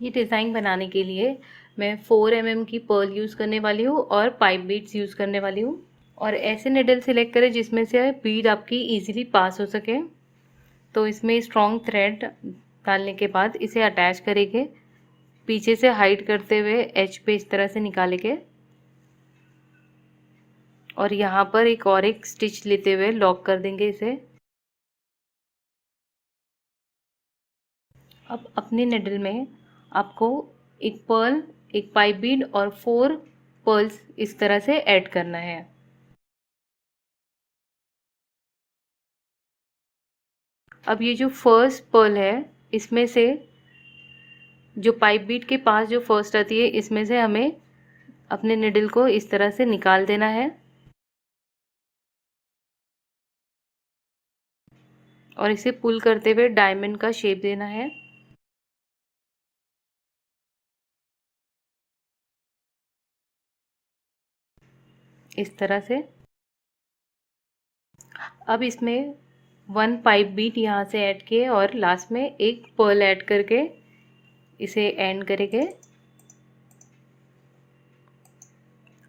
ये डिज़ाइन बनाने के लिए मैं 4 mm की पर्ल यूज़ करने वाली हूँ और पाइप बीड्स यूज़ करने वाली हूँ। और ऐसे निडल सिलेक्ट करें जिसमें से बीड आपकी इजीली पास हो सके। तो इसमें स्ट्रॉन्ग थ्रेड डालने के बाद इसे अटैच करेंगे, पीछे से हाइड करते हुए एज पे इस तरह से निकालेंगे और यहाँ पर एक स्टिच लेते हुए लॉक कर देंगे इसे। अब अपने निडल में आपको एक पर्ल, एक पाइप बीड और 4 पर्ल्स इस तरह से ऐड करना है। अब ये जो फर्स्ट पर्ल है, इसमें से जो पाइप बीट के पास जो फर्स्ट आती है, इसमें से हमें अपने निडल को इस तरह से निकाल देना है और इसे पुल करते हुए डायमंड का शेप देना है। इस तरह से। अब इसमें 1 पाइप बीट यहाँ से ऐड किए और लास्ट में एक पर्ल ऐड करके इसे एंड करेंगे।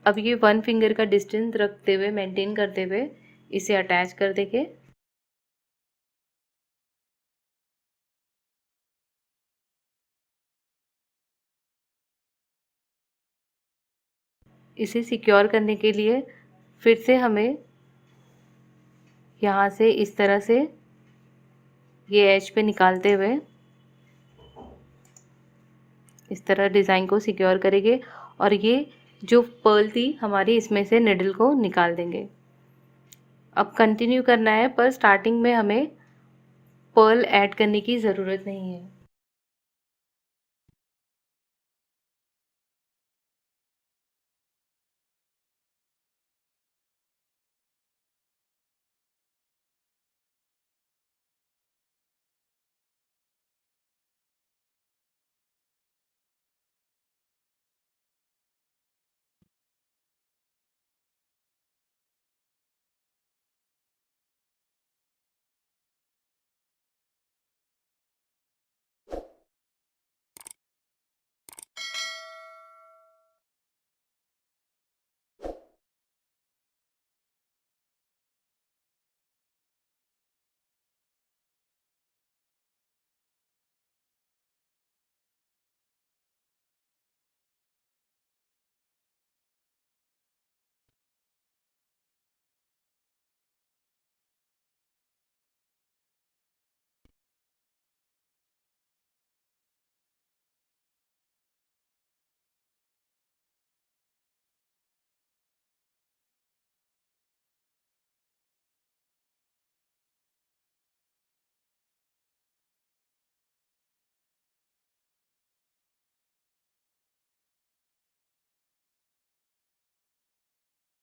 अब ये 1 फिंगर का डिस्टेंस रखते हुए, मेंटेन करते हुए इसे अटैच कर देंगे। इसे सिक्योर करने के लिए फिर से हमें यहाँ से इस तरह से ये एज पे निकालते हुए इस तरह डिज़ाइन को सिक्योर करेंगे और ये जो पर्ल थी हमारी, इसमें से निडल को निकाल देंगे। अब कंटिन्यू करना है, पर स्टार्टिंग में हमें पर्ल ऐड करने की ज़रूरत नहीं है।